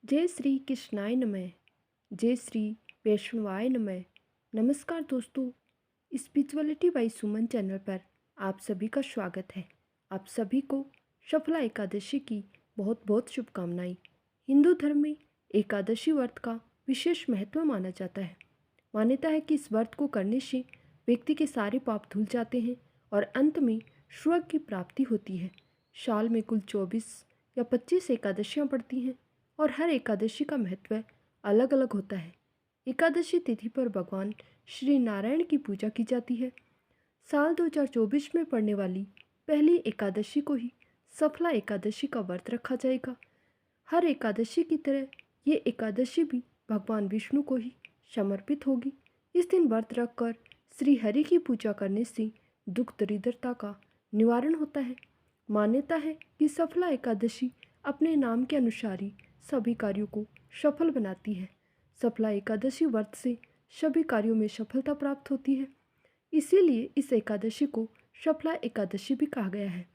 जय श्री कृष्णाय नमः। जय श्री वैष्णवाय नमः। नमस्कार दोस्तों, स्पिरिचुअलिटी बाय सुमन चैनल पर आप सभी का स्वागत है। आप सभी को सफला एकादशी की बहुत बहुत शुभकामनाएं। हिंदू धर्म में एकादशी व्रत का विशेष महत्व माना जाता है। मान्यता है कि इस व्रत को करने से व्यक्ति के सारे पाप धुल जाते हैं और अंत में स्वर्ग की प्राप्ति होती है। साल में कुल 24 या 25 एकादशियाँ पड़ती हैं और हर एकादशी का महत्व अलग अलग होता है। एकादशी तिथि पर भगवान श्री नारायण की पूजा की जाती है। साल 2024 में पड़ने वाली पहली एकादशी को ही सफला एकादशी का व्रत रखा जाएगा। हर एकादशी की तरह ये एकादशी भी भगवान विष्णु को ही समर्पित होगी। इस दिन व्रत रखकर श्री हरि की पूजा करने से दुख दरिद्रता का निवारण होता है। मान्यता है कि सफला एकादशी अपने नाम के अनुसार ही सभी कार्यों को सफल बनाती है। सफला एकादशी व्रत से सभी कार्यों में सफलता प्राप्त होती है। इसीलिए इस एकादशी को सफला एकादशी भी कहा गया है।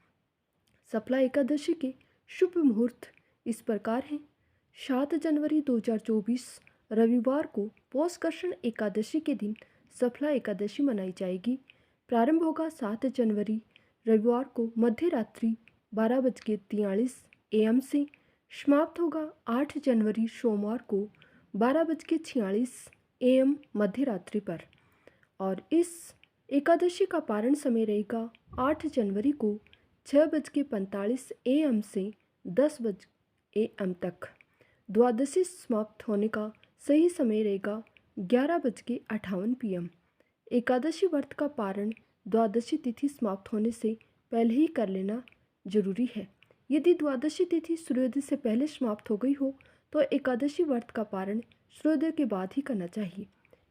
सफला एकादशी के शुभ मुहूर्त इस प्रकार हैं। 7 जनवरी 2024 रविवार को पौषकर्षण एकादशी के दिन सफला एकादशी मनाई जाएगी। प्रारंभ होगा 7 जनवरी रविवार को मध्य रात्रि 12:43 AM से। समाप्त होगा 8 जनवरी सोमवार को 12:46 AM मध्य रात्रि पर। और इस एकादशी का पारण समय रहेगा 8 जनवरी को 6:45 AM से 10 AM तक। द्वादशी समाप्त होने का सही समय रहेगा 11:58 PM। एकादशी व्रत का पारण द्वादशी तिथि समाप्त होने से पहले ही कर लेना जरूरी है। यदि द्वादशी तिथि सूर्योदय से पहले समाप्त हो गई हो तो एकादशी व्रत का पारण सूर्योदय के बाद ही करना चाहिए।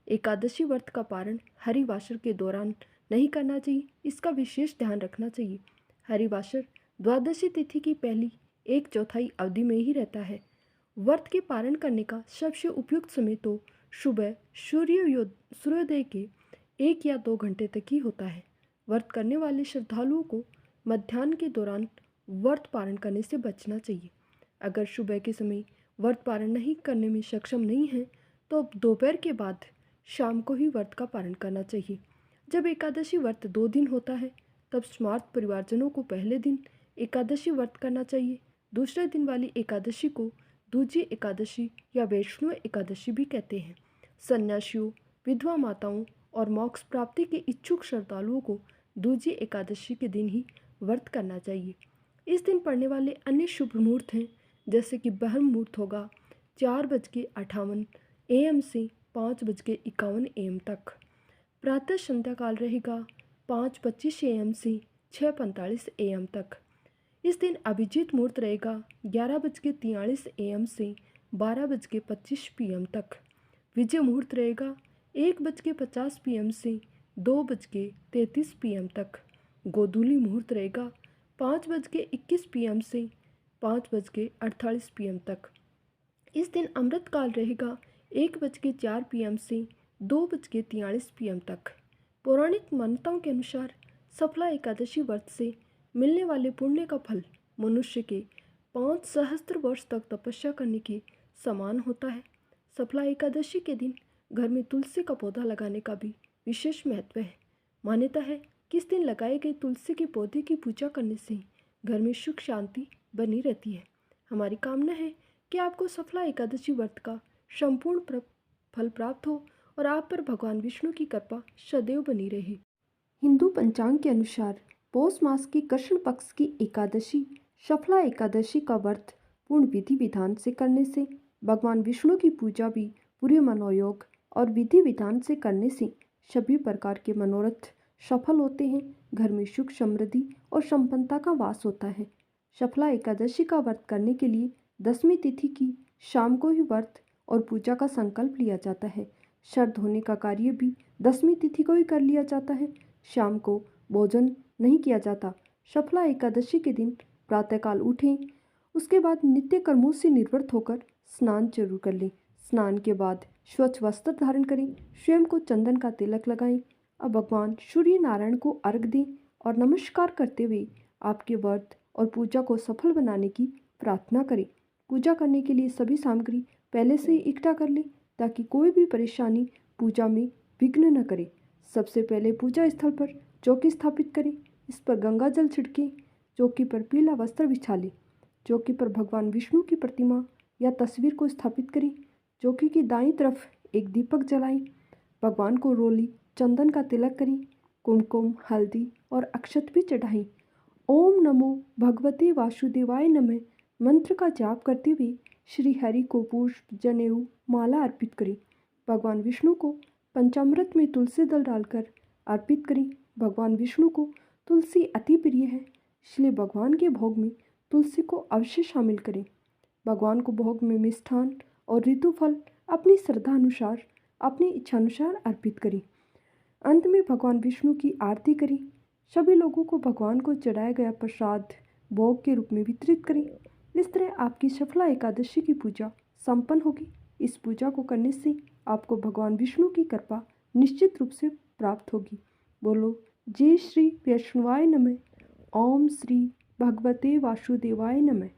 एकादशी व्रत का पारण हरिवासर के दौरान नहीं करना चाहिए, इसका विशेष ध्यान रखना चाहिए। हरिवासर द्वादशी तिथि की पहली 1/4 अवधि में ही रहता है। व्रत के पारण करने का सबसे उपयुक्त समय तो सुबह सूर्योदय के 1 या 2 घंटे तक ही होता है। व्रत करने वाले श्रद्धालुओं को मध्याह्न के दौरान व्रत पारण करने से बचना चाहिए। अगर सुबह के समय व्रत पारण नहीं करने में सक्षम नहीं है तो दोपहर के बाद शाम को ही व्रत का पारण करना चाहिए। जब एकादशी व्रत 2 दिन होता है तब स्मार्त परिवारजनों को पहले दिन एकादशी व्रत करना चाहिए। दूसरे दिन वाली एकादशी को दूजी एकादशी या वैष्णव एकादशी भी कहते हैं। सन्यासियों, विधवा माताओं और मोक्ष प्राप्ति के इच्छुक श्रद्धालुओं को दूजी एकादशी के दिन ही व्रत करना चाहिए। इस दिन पड़ने वाले अन्य शुभ मुहूर्त हैं, जैसे कि ब्रह्म मुहूर्त होगा 4:58 AM से 5:51 AM तक। प्रातः संध्या काल रहेगा 5:25 AM से 6:45 AM तक। इस दिन अभिजीत मुहूर्त रहेगा 11:43 AM से 12:25 PM तक। विजय मुहूर्त रहेगा 1:50 PM से 2:33 PM तक। गोधूली मुहूर्त रहेगा 5:21 PM से 5:48 PM तक। इस दिन अमृत काल रहेगा 1:04 PM से 2:43 PM तक। पौराणिक मान्यताओं के अनुसार सफला एकादशी व्रत से मिलने वाले पुण्य का फल मनुष्य के 5 सहस्त्र वर्ष तक तपस्या करने के समान होता है। सफला एकादशी के दिन घर में तुलसी का पौधा लगाने का भी विशेष महत्व है। मान्यता है कि इस दिन लगाए गए तुलसी के पौधे की पूजा करने से घर में सुख शांति बनी रहती है। हमारी कामना है कि आपको सफला एकादशी व्रत का संपूर्ण फल प्राप्त हो और आप पर भगवान विष्णु की कृपा सदैव बनी रहे। हिंदू पंचांग के अनुसार पौष मास की कृष्ण पक्ष की एकादशी सफला एकादशी का व्रत पूर्ण विधि विधान से करने से भगवान विष्णु की पूजा भी पूरे मनोयोग और विधि विधान से करने से सभी प्रकार के मनोरथ सफल होते हैं। घर में सुख समृद्धि और संपन्नता का वास होता है। सफला एकादशी का व्रत करने के लिए 10वीं तिथि की शाम को ही व्रत और पूजा का संकल्प लिया जाता है। श्राद्ध होने का कार्य भी 10वीं तिथि को ही कर लिया जाता है। शाम को भोजन नहीं किया जाता। सफला एकादशी के दिन प्रातःकाल उठें, उसके बाद नित्य कर्मों से निवृत्त होकर स्नान जरूर कर लें। स्नान के बाद स्वच्छ वस्त्र धारण करें, स्वयं को चंदन का तिलक लगाएं। अब भगवान सूर्य नारायण को अर्घ दें और नमस्कार करते हुए आपके व्रत और पूजा को सफल बनाने की प्रार्थना करें। पूजा करने के लिए सभी सामग्री पहले से ही इकट्ठा कर लें ताकि कोई भी परेशानी पूजा में विघ्न न करे। सबसे पहले पूजा स्थल पर चौकी स्थापित करें। इस पर गंगा जल छिड़कें। चौकी पर पीला वस्त्र बिछा लें। चौकी पर भगवान विष्णु की प्रतिमा या तस्वीर को स्थापित करें। चौकी की दाईं तरफ एक दीपक जलाएं। भगवान को रोली चंदन का तिलक करें। कुमकुम, हल्दी और अक्षत भी चढ़ाएं। ओम नमो भगवते वासुदेवाय नमः मंत्र का जाप करते हुए श्री हरि को पुष्प, जनेऊ, माला अर्पित करें। भगवान विष्णु को पंचामृत में तुलसी दल डालकर अर्पित करें। भगवान विष्णु को तुलसी अति प्रिय है, इसलिए भगवान के भोग में तुलसी को अवश्य शामिल करें। भगवान को भोग में मिष्ठान और ऋतुफल अपनी श्रद्धा अनुसार, अपनी इच्छा अनुसार अर्पित करें। अंत में भगवान विष्णु की आरती करें। सभी लोगों को भगवान को चढ़ाया गया प्रसाद भोग के रूप में वितरित करें। इस तरह आपकी सफला एकादशी की पूजा संपन्न होगी। इस पूजा को करने से आपको भगवान विष्णु की कृपा निश्चित रूप से प्राप्त होगी। बोलो जय श्री वैष्णवाय नमः। ओम श्री भगवते वासुदेवाय नमः।